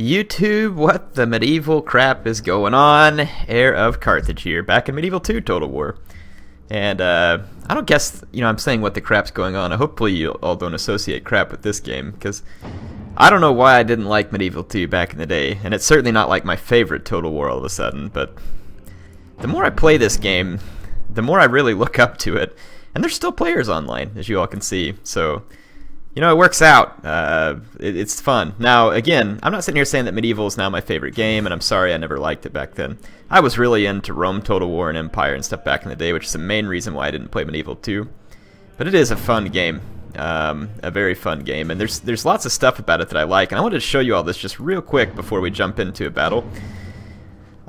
YouTube, what the medieval crap is going on? Heir of Carthage here, back in Medieval 2 Total War. And I don't guess, I'm saying what the crap's going on. Hopefully you all don't associate crap with this game, because I don't know why I didn't like Medieval 2 back in the day, and it's certainly not like my favorite Total War all of a sudden, but the more I play this game, the more I really look up to it. And there's still players online, as you all can see, so it works out. It's fun. Now, again, I'm not sitting here saying that Medieval is now my favorite game, and I'm sorry I never liked it back then. I was really into Rome, Total War, and Empire and stuff back in the day, which is the main reason why I didn't play Medieval 2. But it is a fun game, a very fun game, and there's lots of stuff about it that I like, and I wanted to show you all this just real quick before we jump into a battle.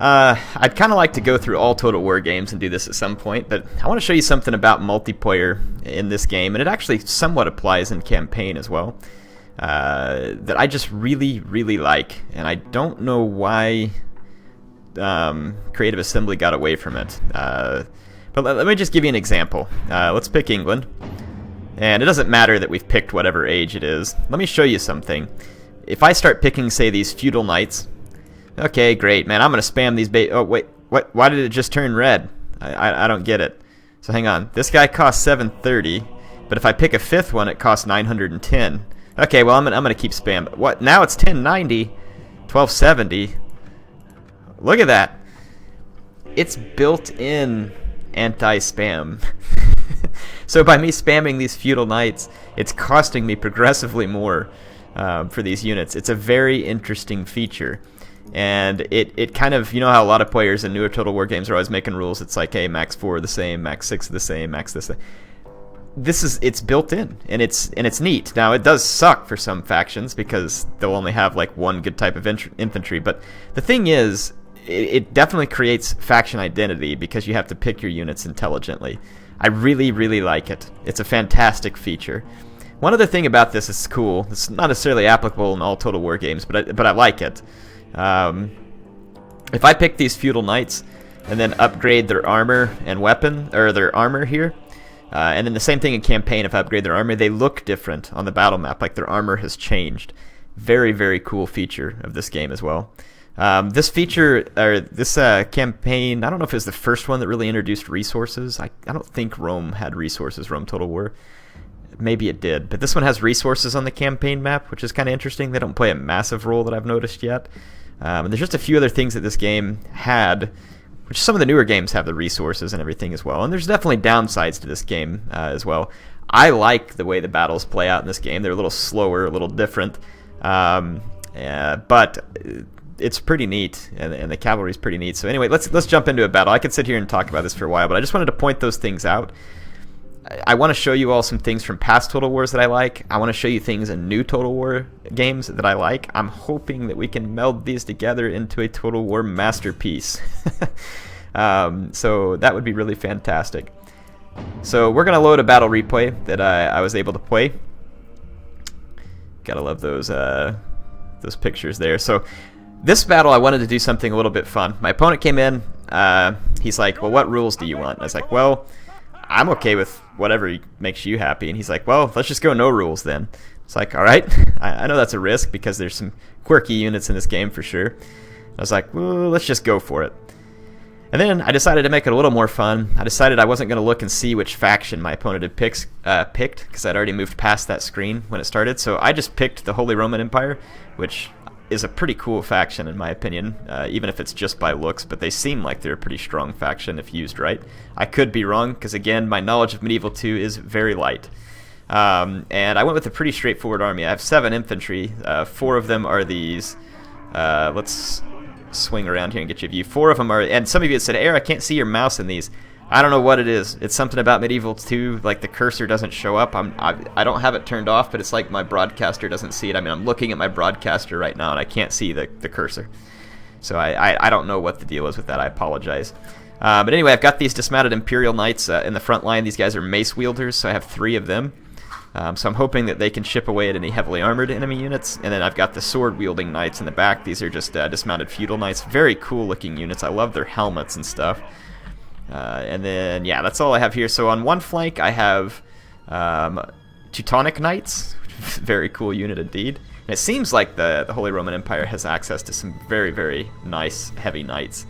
I'd kind of like to go through all Total War games and do this at some point, but I want to show you something about multiplayer in this game, and it actually somewhat applies in campaign as well, that I just really, really like, and I don't know why Creative Assembly got away from it. But let me just give you an example. Let's pick England, and it doesn't matter that we've picked whatever age it is. Let me show you something. If I start picking, say, these feudal knights, okay, great, man. I'm going to spam these oh, wait. What? Why did it just turn red? I don't get it. So hang on. This guy costs 730, but if I pick a fifth one, it costs 910. Okay, well, I'm going to keep spam. What? Now it's 1090, 1270. Look at that. It's built-in anti-spam. So by me spamming these feudal knights, it's costing me progressively more for these units. It's a very interesting feature. And it kind of, how a lot of players in newer Total War games are always making rules. It's like, hey, max 4 are the same, max 6 are the same, max this. It's built in, and it's neat. Now, it does suck for some factions because they'll only have like one good type of infantry. But the thing is, it definitely creates faction identity because you have to pick your units intelligently. I really, really like it. It's a fantastic feature. One other thing about this is cool. It's not necessarily applicable in all Total War games, but I like it. If I pick these feudal knights and then upgrade their armor and weapon, or their armor here, and then the same thing in campaign, if I upgrade their armor, they look different on the battle map, like their armor has changed. Very, very cool feature of this game as well. This feature, or this campaign, I don't know if it was the first one that really introduced resources. I don't think Rome had resources, Rome Total War. Maybe it did, but this one has resources on the campaign map, which is kind of interesting. They don't play a massive role that I've noticed yet. And there's just a few other things that this game had, which some of the newer games have the resources and everything as well. And there's definitely downsides to this game as well. I like the way the battles play out in this game. They're a little slower, a little different, but it's pretty neat, and the cavalry's pretty neat. So anyway, let's jump into a battle. I could sit here and talk about this for a while, but I just wanted to point those things out. I want to show you all some things from past Total Wars that I like. I want to show you things in new Total War games that I like. I'm hoping that we can meld these together into a Total War masterpiece. So that would be really fantastic. So we're going to load a battle replay that I was able to play. Gotta love those pictures there. So this battle, I wanted to do something a little bit fun. My opponent came in. He's like, well, what rules do you want? And I was like, well, I'm okay with whatever makes you happy. And he's like, well, let's just go no rules then. It's like, all right. I know that's a risk because there's some quirky units in this game for sure. I was like, well, let's just go for it. And then I decided to make it a little more fun. I decided I wasn't going to look and see which faction my opponent had picked because I'd already moved past that screen when it started. So I just picked the Holy Roman Empire, which is a pretty cool faction in my opinion, even if it's just by looks, but they seem like they're a pretty strong faction if used right. I could be wrong, because again, my knowledge of Medieval 2 is very light. And I went with a pretty straightforward army. I have 7 infantry. 4 of them are these, let's swing around here and get you a view. 4 of them are, and some of you had said, Air, I can't see your mouse in these. I don't know what it is. It's something about Medieval 2, like the cursor doesn't show up. I don't have it turned off, but it's like my broadcaster doesn't see it. I mean, I'm looking at my broadcaster right now, and I can't see the cursor. So I don't know what the deal is with that. I apologize. But anyway, I've got these dismounted Imperial Knights in the front line. These guys are mace wielders, so I have 3 of them. So I'm hoping that they can chip away at any heavily armored enemy units. And then I've got the sword-wielding knights in the back. These are just dismounted feudal knights. Very cool-looking units. I love their helmets and stuff. And then, yeah, that's all I have here. So on one flank, I have Teutonic Knights. Very cool unit indeed. And it seems like the Holy Roman Empire has access to some very, very nice heavy knights.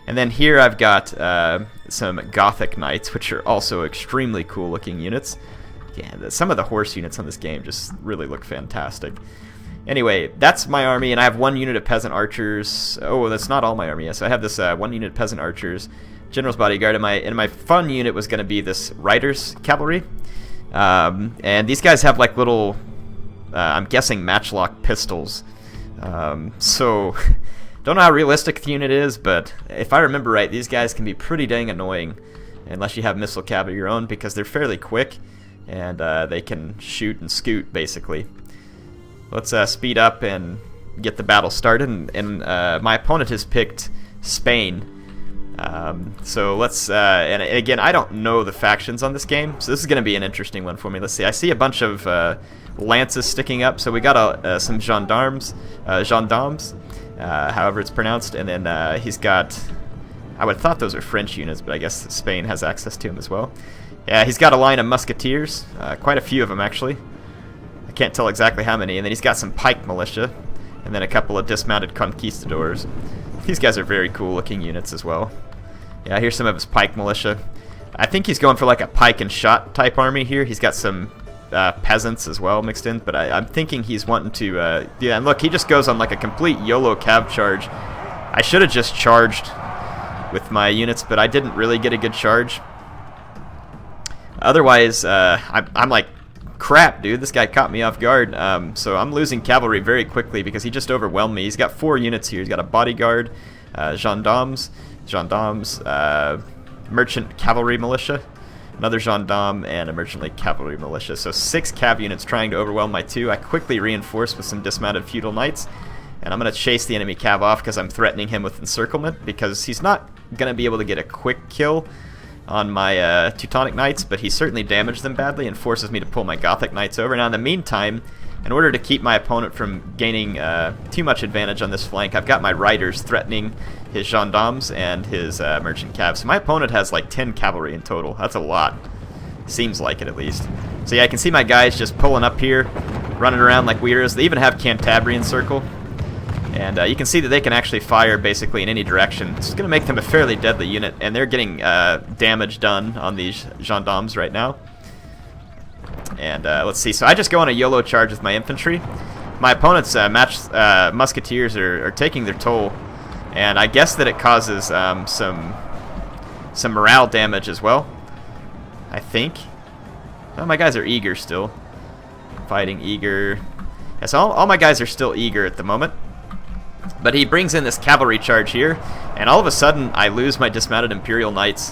And then here I've got some Gothic knights, which are also extremely cool looking units. Yeah, some of the horse units on this game just really look fantastic. Anyway, that's my army, and I have 1 unit of peasant archers. Oh, that's not all my army. So I have this 1 unit of peasant archers, general's bodyguard, and my fun unit was going to be this riders cavalry. And these guys have like little, I'm guessing, matchlock pistols. So don't know how realistic the unit is, but if I remember right, these guys can be pretty dang annoying unless you have missile cav of your own, because they're fairly quick and they can shoot and scoot basically. Let's speed up and get the battle started. And my opponent has picked Spain. So let's, and again, I don't know the factions on this game, so this is going to be an interesting one for me. Let's see, I see a bunch of lances sticking up, so we got some gendarmes, however it's pronounced, and then he's got, I would have thought those are French units, but I guess Spain has access to them as well. Yeah, he's got a line of musketeers, quite a few of them actually. I can't tell exactly how many, and then he's got some pike militia, and then a couple of dismounted conquistadors. These guys are very cool looking units as well. Yeah, here's some of his pike militia. I think he's going for like a pike and shot type army here. He's got some peasants as well mixed in, but I'm thinking he's wanting to, yeah, and look, he just goes on like a complete YOLO cav charge. I should have just charged with my units, but I didn't really get a good charge. Otherwise, I'm like, crap, dude, this guy caught me off guard. So I'm losing cavalry very quickly because he just overwhelmed me. He's got 4 units here. He's got a bodyguard, gendarmes, merchant cavalry militia, another gendarme, and a merchant cavalry militia. So 6 cav units trying to overwhelm my 2. I quickly reinforce with some dismounted feudal knights, and I'm going to chase the enemy cav off because I'm threatening him with encirclement, because he's not going to be able to get a quick kill on my Teutonic Knights, but he certainly damaged them badly and forces me to pull my Gothic Knights over. Now in the meantime, in order to keep my opponent from gaining too much advantage on this flank, I've got my riders threatening his gendarmes and his merchant cav. So my opponent has like 10 cavalry in total. That's a lot. Seems like it, at least. So yeah, I can see my guys just pulling up here, running around like weirdos. They even have Cantabrian Circle. And you can see that they can actually fire basically in any direction. It's going to make them a fairly deadly unit, and they're getting damage done on these gendarmes right now. And let's see, so I just go on a YOLO charge with my infantry. My opponent's musketeers are taking their toll, and I guess that it causes some morale damage as well, I think. Oh, my guys are eager still. Fighting eager. Yeah, so all my guys are still eager at the moment. But he brings in this cavalry charge here, and all of a sudden I lose my dismounted Imperial Knights,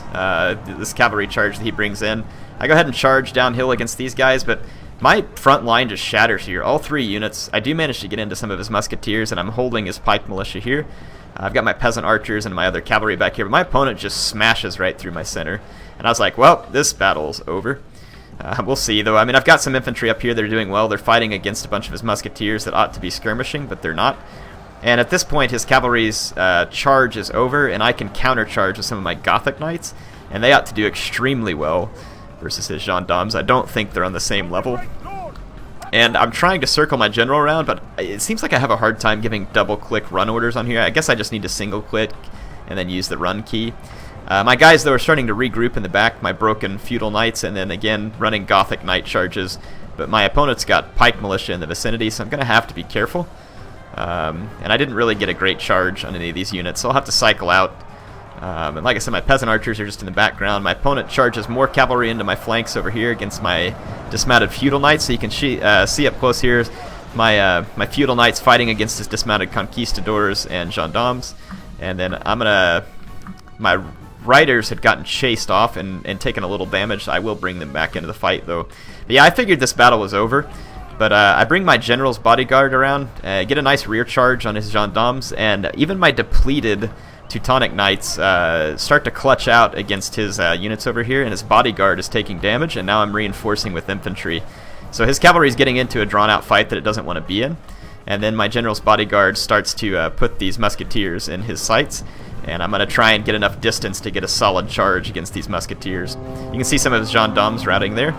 this cavalry charge that he brings in. I go ahead and charge downhill against these guys, but my front line just shatters here. All 3 units. I do manage to get into some of his musketeers, and I'm holding his pike militia here. I've got my peasant archers and my other cavalry back here, but my opponent just smashes right through my center. And I was like, well, this battle's over. We'll see, though. I mean, I've got some infantry up here that are doing well. They're fighting against a bunch of his musketeers that ought to be skirmishing, but they're not. And at this point, his cavalry's charge is over, and I can countercharge with some of my Gothic Knights, and they ought to do extremely well versus his gendarmes. I don't think they're on the same level. And I'm trying to circle my general around, but it seems like I have a hard time giving double-click run orders on here. I guess I just need to single-click and then use the run key. My guys, though, are starting to regroup in the back, my broken feudal knights, and then again running Gothic Knight charges. But my opponent's got pike militia in the vicinity, so I'm going to have to be careful. And I didn't really get a great charge on any of these units, so I'll have to cycle out. And like I said, my peasant archers are just in the background. My opponent charges more cavalry into my flanks over here against my dismounted feudal knights. So you can see up close here my feudal knights fighting against his dismounted conquistadors and gendarmes. And then my riders had gotten chased off and taken a little damage. I will bring them back into the fight, though. But yeah, I figured this battle was over. But I bring my general's bodyguard around, get a nice rear charge on his gendarmes, and even my depleted Teutonic Knights start to clutch out against his units over here, and his bodyguard is taking damage, and now I'm reinforcing with infantry. So his cavalry is getting into a drawn-out fight that it doesn't want to be in, and then my general's bodyguard starts to put these musketeers in his sights, and I'm going to try and get enough distance to get a solid charge against these musketeers. You can see some of his gendarmes routing there.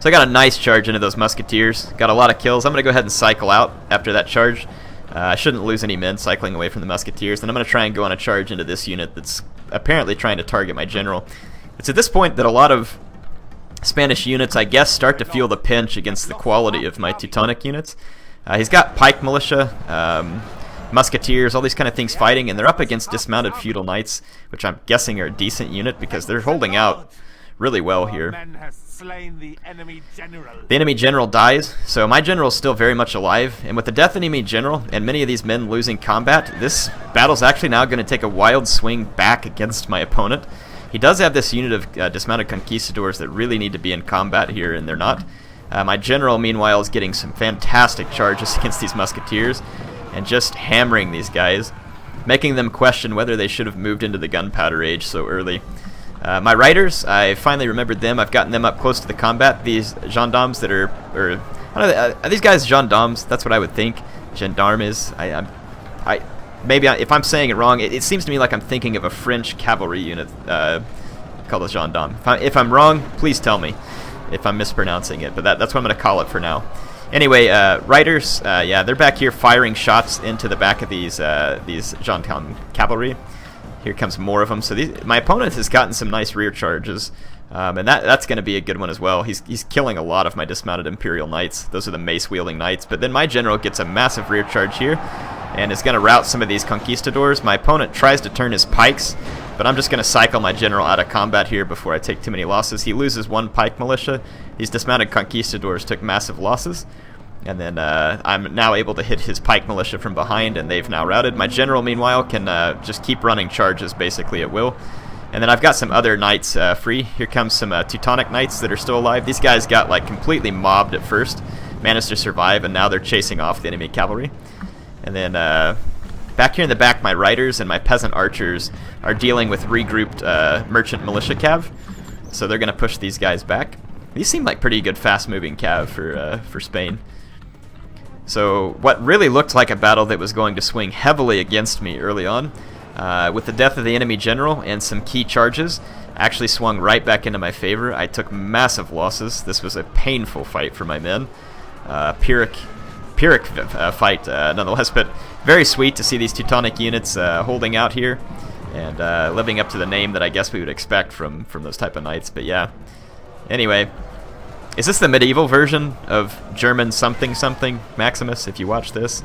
So I got a nice charge into those musketeers. Got a lot of kills. I'm going to go ahead and cycle out after that charge. I shouldn't lose any men cycling away from the musketeers. And I'm going to try and go on a charge into this unit that's apparently trying to target my general. It's at this point that a lot of Spanish units, I guess, start to feel the pinch against the quality of my Teutonic units. He's got pike militia, musketeers, all these kind of things fighting, and they're up against dismounted feudal knights, which I'm guessing are a decent unit because they're holding out really well here. The enemy general dies, so my general's still very much alive, and with the death of the enemy general and many of these men losing combat, this battle's actually now going to take a wild swing back against my opponent. He does have this unit of dismounted conquistadors that really need to be in combat here, and they're not. My general, meanwhile, is getting some fantastic charges against these musketeers and just hammering these guys, making them question whether they should have moved into the gunpowder age so early. My riders, I finally remembered them. I've gotten them up close to the combat. These gendarmes that are I don't know, are these guys gendarmes? That's what I would think. Gendarmes. Maybe if I'm saying it wrong, it seems to me like I'm thinking of a French cavalry unit called a gendarme. If I'm wrong, please tell me if I'm mispronouncing it, but that's what I'm going to call it for now. Anyway, riders, yeah, they're back here firing shots into the back of these gendarme cavalry. Here comes more of them. So my opponent has gotten some nice rear charges, and that's going to be a good one as well. He's killing a lot of my dismounted Imperial Knights. Those are the mace-wielding knights. But then my general gets a massive rear charge here, and is going to rout some of these conquistadors. My opponent tries to turn his pikes, but I'm just going to cycle my general out of combat here before I take too many losses. He loses one pike militia. These dismounted conquistadors took massive losses. And then I'm now able to hit his pike militia from behind, and they've now routed. My general, meanwhile, can just keep running charges basically at will. And then I've got some other knights free. Here comes some Teutonic knights that are still alive. These guys got like completely mobbed at first, managed to survive, and now they're chasing off the enemy cavalry. And then back here in the back, my riders and my peasant archers are dealing with regrouped merchant militia cav. So they're going to push these guys back. These seem like pretty good fast-moving cav for Spain. So what really looked like a battle that was going to swing heavily against me early on, with the death of the enemy general and some key charges, actually swung right back into my favor. I took massive losses. This was a painful fight for my men. Pyrrhic fight nonetheless, but very sweet to see these Teutonic units holding out here and living up to the name that I guess we would expect from those type of knights. But yeah, anyway. Is this the medieval version of German something something Maximus, if you watch this?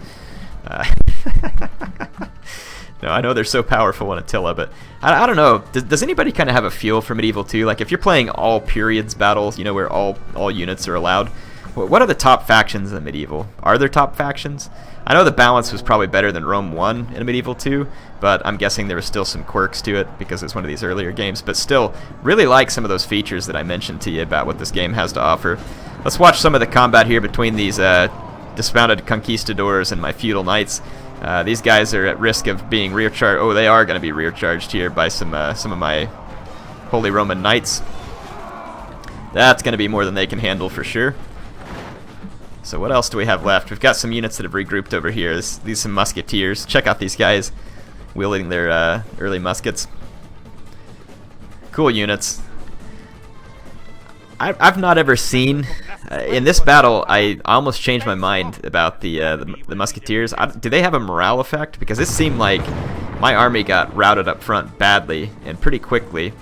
No, I know they're so powerful in Attila, but I don't know. Does anybody kind of have a feel for Medieval 2? Like, if you're playing all periods battles, you know, where all units are allowed, what are the top factions in Medieval? Are there top factions? I know the balance was probably better than Rome 1 in Medieval 2, but I'm guessing there was still some quirks to it because it's one of these earlier games. But still, really like some of those features that I mentioned to you about what this game has to offer. Let's watch some of the combat here between these dismounted conquistadors and my feudal knights. These guys are at risk of being rear charged. Oh, they are going to be rear charged here by some of my Holy Roman Knights. That's going to be more than they can handle for sure. So what else do we have left? We've got some units that have regrouped over here. These some musketeers. Check out these guys wielding their early muskets. Cool units. I've not ever seen in this battle. I almost changed my mind about the musketeers. Do they have a morale effect? Because it seemed like my army got routed up front badly and pretty quickly.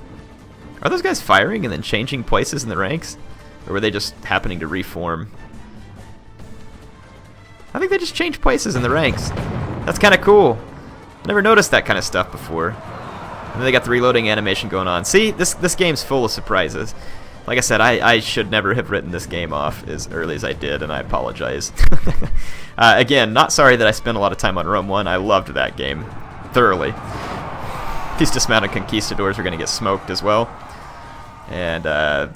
Are those guys firing and then changing places in the ranks, or were they just happening to reform? I think they just changed places in the ranks. That's kind of cool. Never noticed that kind of stuff before. And then they got the reloading animation going on. See, this game's full of surprises. Like I said, I should never have written this game off as early as I did, and I apologize. Again, not sorry that I spent a lot of time on Rome 1. I loved that game thoroughly. These dismounted conquistadors are going to get smoked as well. And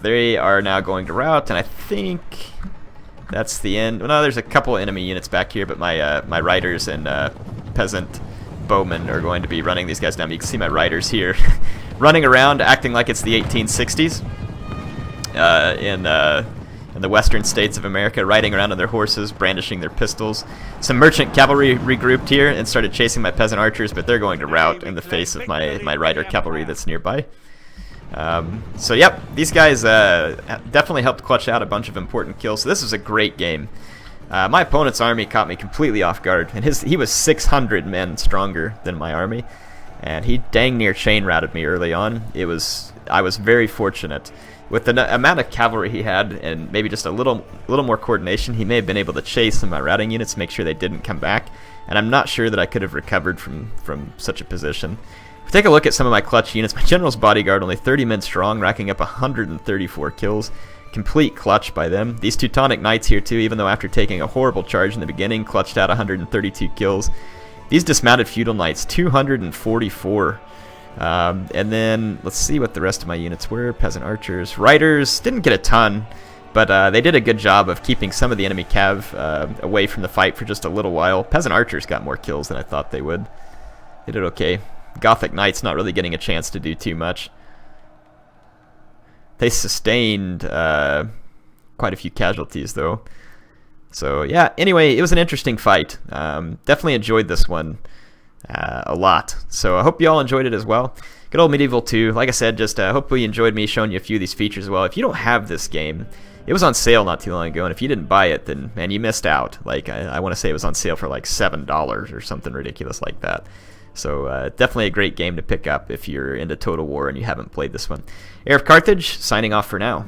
they are now going to rout, and I think that's the end. Well, no, there's a couple of enemy units back here, but my riders and peasant bowmen are going to be running these guys down. You can see my riders here running around, acting like it's the 1860s in the western states of America, riding around on their horses, brandishing their pistols. Some merchant cavalry regrouped here and started chasing my peasant archers, but they're going to rout in the face of my rider cavalry that's nearby. So yep, these guys definitely helped clutch out a bunch of important kills. So this was a great game. My opponent's army caught me completely off guard, and he was 600 men stronger than my army, and he dang near chain routed me early on. I was very fortunate. With the amount of cavalry he had, and maybe just a little more coordination, he may have been able to chase some of my routing units, make sure they didn't come back, and I'm not sure that I could have recovered from such a position. If we take a look at some of my clutch units, my general's bodyguard, only 30 men strong, racking up 134 kills. Complete clutch by them. These Teutonic Knights here too, even though after taking a horrible charge in the beginning, clutched out 132 kills. These dismounted feudal knights, 244. And then let's see what the rest of my units were. Peasant archers, riders didn't get a ton, but they did a good job of keeping some of the enemy cav away from the fight for just a little while. Peasant archers got more kills than I thought they would. They did okay. Gothic knights not really getting a chance to do too much. They sustained quite a few casualties though. So yeah, anyway, it was an interesting fight. Definitely enjoyed this one a lot. So I hope you all enjoyed it as well. Good old Medieval 2. Like I said, just hopefully you enjoyed me showing you a few of these features as well. If you don't have this game, it was on sale not too long ago, and if you didn't buy it, then man, you missed out. Like I want to say it was on sale for like $7 or something ridiculous like that. So definitely a great game to pick up if you're into Total War and you haven't played this one. HeirofCarthage signing off for now.